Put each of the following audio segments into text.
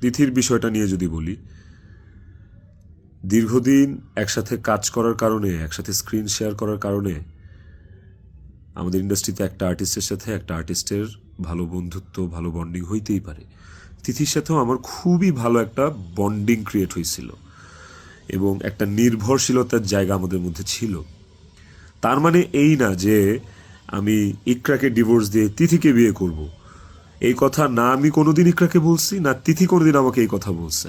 তিথির বিষয়টা নিয়ে যদি বলি, দীর্ঘদিন একসাথে কাজ করার কারণে, একসাথে স্ক্রিন শেয়ার করার কারণে আমাদের ইন্ডাস্ট্রিতে একটা আর্টিস্টের সাথে একটা আর্টিস্টের ভালো বন্ধুত্ব, ভালো বন্ডিং হইতেই পারে। তিথির সাথেও আমার খুবই ভালো একটা বন্ডিং ক্রিয়েট হয়েছিল এবং একটা নির্ভরশীলতার জায়গা আমাদের মধ্যে ছিল। তার মানে এই না যে আমি ইকরাকে ডিভোর্স দিয়ে তিথিকে বিয়ে করব। এই কথা না আমি কোনোদিন ইকরাকে বলছি, না তিথি কোনোদিন আমাকে এই কথা বলছে।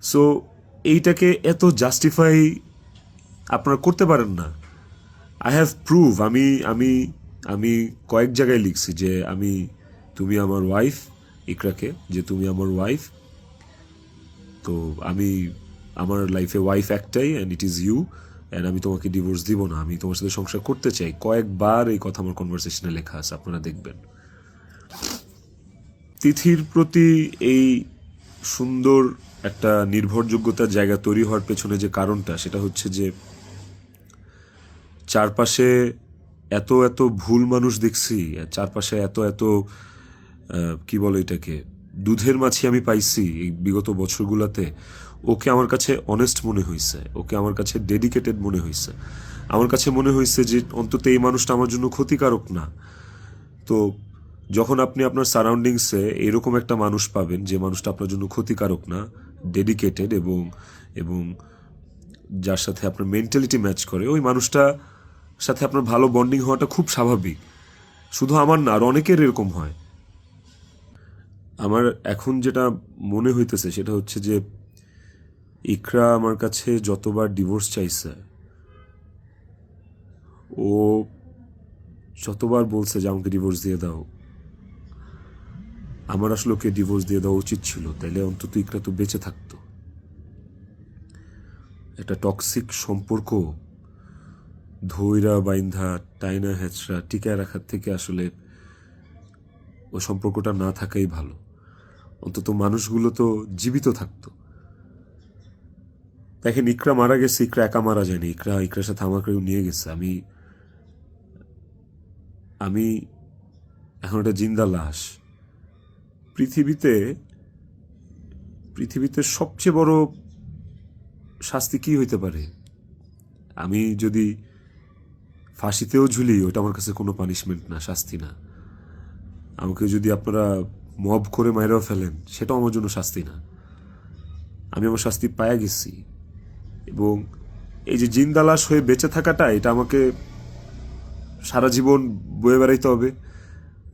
সো এইটাকে এত জাস্টিফাই আপনারা করতে পারেন না। আই হ্যাভ প্রুভ, আমি আমি আমি কয়েক জায়গায় লিখছি যে তুমি আমার ওয়াইফ, ইকরাকে, যে তুমি আমার ওয়াইফ। তো আমার লাইফে ওয়াইফ একটাই, and it is you, and আমি তোমাকে ডিভোর্স দিব না, আমি তোমার সাথে সংসার করতে চাই। কয়েকবার এই কথা আমার কনভারসেশনে লেখা আছে, আপনারা দেখবেন। তিথির প্রতি এই সুন্দর একটা নির্ভরযোগ্যতার জায়গা তৈরি হওয়ার পেছনে যে কারণটা, সেটা হচ্ছে যে চারপাশে এত এত ভুল মানুষ দেখছি, চারপাশে এত এত কি বলে এটাকে, দুধের মাছি আমি পাইছি এই বিগত বছরগুলোতে। ওকে আমার কাছে অনেস্ট মনে হয়েছে, ওকে আমার কাছে ডেডিকেটেড মনে হয়েছে। আমার কাছে মনে হয়েছে যে অন্তত এই মানুষটা আমার জন্য ক্ষতিকারক না। তো যখন আপনি আপনার সারাউন্ডিংসে এরকম একটা মানুষ পাবেন যে মানুষটা আপনার জন্য ক্ষতিকারক না, ডেডিকেটেড এবং এবং যার সাথে আপনার মেন্টালিটি ম্যাচ করে, ওই মানুষটা সাথে আপনার ভালো বন্ডিং হওয়াটা খুব স্বাভাবিক। শুধু আমার না, আর অনেকের এরকম হয়। আমার এখন যেটা মনে হইতেছে সেটা হচ্ছে যে ইকরা আমার কাছে যতবার ডিভোর্স চাইছে, ও যতবার বলছে যে আমাকে ডিভোর্স দিয়ে দাও, আমার আসলে ওকে ডিভোর্স দিয়ে দেওয়া উচিত ছিল, তাইলে অন্তত ইকরা তো বেঁচে থাকতো। একটা টক্সিক সম্পর্ক ধৈরা বাইন্ধা টাইনা হ্যাচড়া টিকায় রাখার থেকে আসলে ওই সম্পর্কটা না থাকাই ভালো। অন্তত মানুষগুলো তো জীবিত থাকতো। দেখেন, ইকরা মারা গেছে, ইকরা একা মারা যায়নি, ইকরার সাথে আমাকেও নিয়ে গেছে। আমি এখন একটা জিন্দা লাশ। পৃথিবীতে সবচেয়ে বড় শাস্তি কি হইতে পারে? আমি যদি ফাঁসিতেও ঝুলি, ওটা আমার কাছে কোনো পানিশমেন্ট না, শাস্তি না। আমাকে যদি আপনারা মব করে মাইরাও ফেলেন, সেটাও আমার জন্য শাস্তি না। আমি আমার শাস্তি পায়া গেছি। এবং এই যে জিন্দা লাশ হয়ে বেঁচে থাকাটা, এটা আমাকে সারা জীবন বয়ে বেড়াইতে হবে।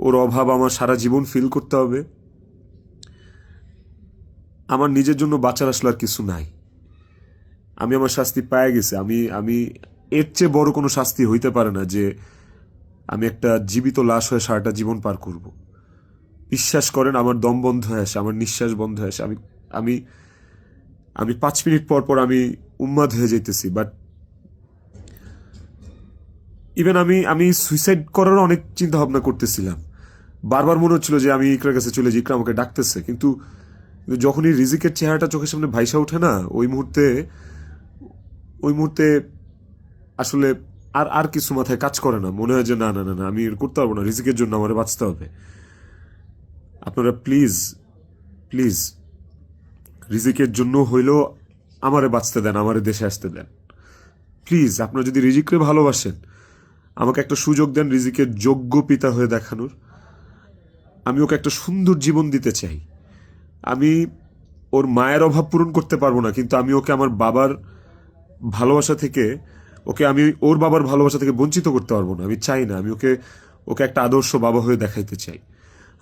ওর অভাব আমার সারা জীবন ফিল করতে হবে। আমার নিজের জন্য বাঁচার আসলে আর কিছু নাই। আমি আমার শাস্তি পায়ে গেছি। আমি এর চেয়ে বড় কোনো শাস্তি হইতে পারে না যে আমি একটা জীবিত লাশ হয়ে সারাটা জীবন পার করব। বিশ্বাস করেন, আমার দম বন্ধ হয়ে আসে, আমার নিঃশ্বাস বন্ধ হয়ে আসে। আমি আমি 5 মিনিট পর পর আমি উন্মাদ হয়ে যাইতেছি। বাট ইভেন আমি সুইসাইড করারও অনেক চিন্তা ভাবনা করতেছিলাম। বারবার মনে হচ্ছিল যে আমি ইকরার কাছে চলে যাই, ইকরা আমাকে ডাকতেছে। কিন্তু যখনই রিজিকের চেহারাটা চোখের সামনে ভাইসা ওঠে না, ওই মুহূর্তে আসলে আর কিছু মাথায় কাজ করে না। মনে হয় যে না না না না, আমি করতে পারবো না, রিজিকের জন্য আমার বাঁচতে হবে। আপনারা প্লিজ প্লিজ রিজিকের জন্য হইলেও আমারে বাঁচতে দেন, আমারে দেশে আসতে দেন প্লিজ। আপনারা যদি রিজিককে ভালোবাসেন, আমাকে একটা সুযোগ দেন রিজিকের যোগ্য পিতা হয়ে দেখানোর। আমি ওকে একটা সুন্দর জীবন দিতে চাই। আমি ওর মায়ের অভাব পূরণ করতে পারবো না, কিন্তু আমি ওকে আমার বাবার ভালোবাসা থেকে, আমি ওর বাবার ভালোবাসা থেকে বঞ্চিত করতে পারবো না। আমি চাই না। আমি ওকে একটা আদর্শ বাবা হয়ে দেখাইতে চাই।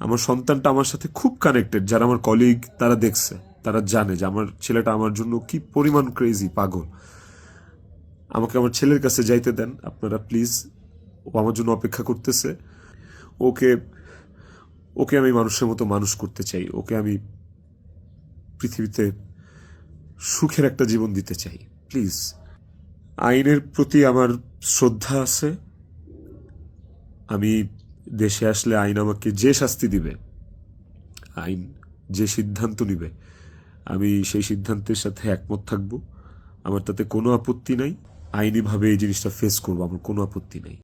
আমার সন্তানটা আমার সাথে খুব কানেক্টেড। যারা আমার কলিগ, তারা দেখছে, তারা জানে যে আমার ছেলেটা আমার জন্য কি পরিমাণ ক্রেজি, পাগল। আমাকে আমার ছেলের কাছে যাইতে দেন আপনারা প্লিজ। ও আমার জন্য অপেক্ষা করতেছে। ওকে ওকে আমি মানুষের মতো মানুষ করতে চাই। ওকে আমি পৃথিবীতে সুখের একটা জীবন দিতে চাই। প্লিজ। আইনের প্রতি আমার শ্রদ্ধা আছে। আমি দেশে আসলে আইন আমাকে যে শাস্তি দিবে, আইন যে সিদ্ধান্ত নিবে, আমি সেই সিদ্ধান্তের সাথে একমত থাকব। আমার তাতে কোনো আপত্তি নাই। আইনিভাবে এই জিনিসটা ফেস করবো, আমার কোনো আপত্তি নাই।